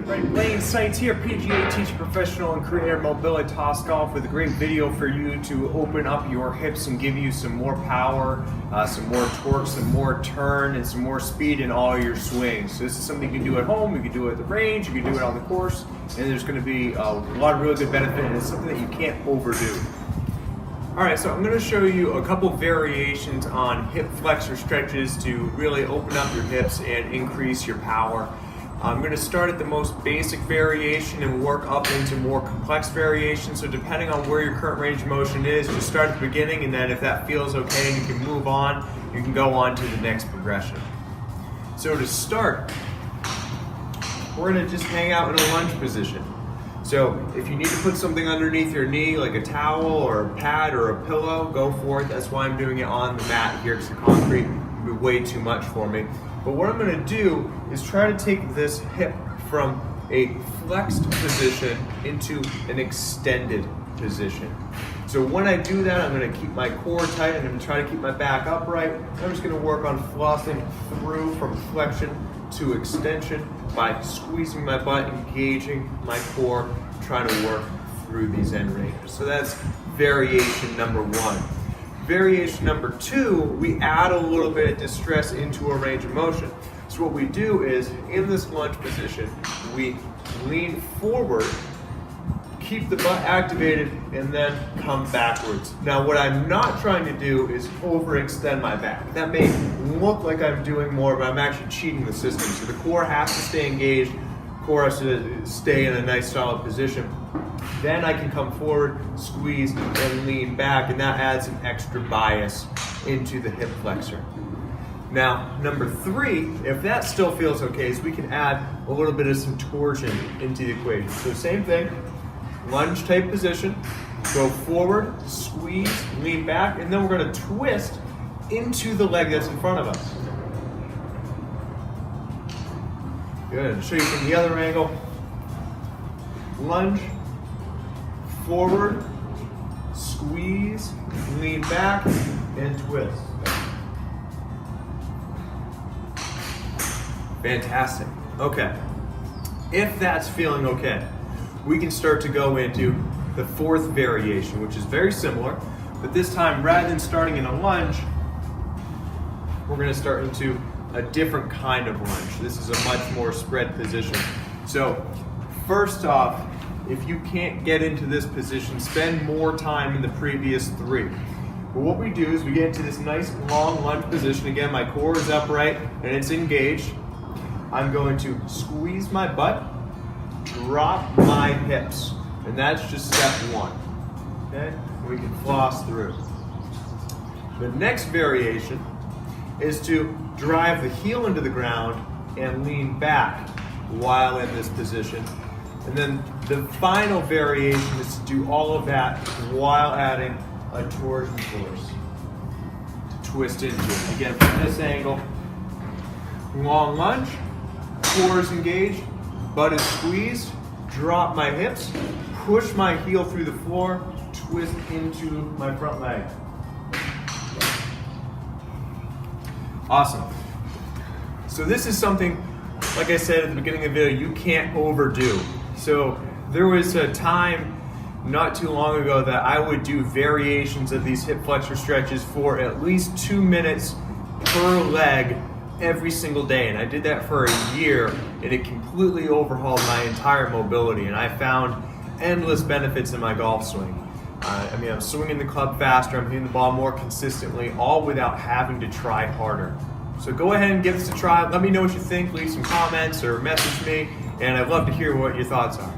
Right, Blaine Sites here, PGA teacher, professional and career mobility toss golf with a great video for you to open up your hips and give you some more power, some more torque, some more turn, and some more speed in all your swings. So this is something you can do at home, you can do it at the range, you can do it on the course, and there's going to be a lot of really good benefit, and it's something that you can't overdo. Alright, so I'm going to show you a couple variations on hip flexor stretches to really open up your hips and increase your power. I'm going to start at the most basic variation and work up into more complex variations. So depending on where your current range of motion is, just start at the beginning, and then if that feels okay and you can move on, you can go on to the next progression. So to start, we're going to just hang out in a lunge position. So if you need to put something underneath your knee, like a towel or a pad or a pillow, go for it. That's why I'm doing it on the mat here, because the concrete would be way too much for me. But what I'm going to do is try to take this hip from a flexed position into an extended position. So when I do that, I'm going to keep my core tight. I'm going to try to keep my back upright. I'm just going to work on flossing through from flexion to extension by squeezing my butt, engaging my core, trying to work through these end ranges. So that's variation number one. Variation number two, we add a little bit of distress into a range of motion. So what we do is, in this lunge position, we lean forward, keep the butt activated, and then come backwards. Now what I'm not trying to do is overextend my back. That may look like I'm doing more, but I'm actually cheating the system. So the core has to stay engaged, core has to stay in a nice solid position. Then I can come forward, squeeze, and lean back, and that adds an extra bias into the hip flexor. Now, number three, if that still feels okay, is we can add a little bit of some torsion into the equation. So same thing, lunge type position, go forward, squeeze, lean back, and then we're going to twist into the leg that's in front of us. Good. I'll show you from the other angle. Lunge, forward, squeeze, lean back, and twist. Fantastic. Okay. If that's feeling okay, we can start to go into the fourth variation, which is very similar, but this time, rather than starting in a lunge, we're going to start into a different kind of lunge. This is a much more spread position. So, first off, if you can't get into this position, spend more time in the previous three. But what we do is we get into this nice long lunge position. Again, my core is upright and it's engaged. I'm going to squeeze my butt, drop my hips, and that's just step one. Okay? We can floss through. The next variation is to drive the heel into the ground and lean back while in this position. And then the final variation is to do all of that while adding a torsion force to twist into it. Again, from this angle, long lunge, core is engaged, butt is squeezed, drop my hips, push my heel through the floor, twist into my front leg. Awesome. So this is something, like I said at the beginning of the video, you can't overdo. So there was a time not too long ago that I would do variations of these hip flexor stretches for at least 2 minutes per leg every single day. And I did that for a year, and it completely overhauled my entire mobility. And I found endless benefits in my golf swing. I'm swinging the club faster, I'm hitting the ball more consistently, all without having to try harder. So go ahead and give this a try. Let me know what you think. Leave some comments or message me, and I'd love to hear what your thoughts are.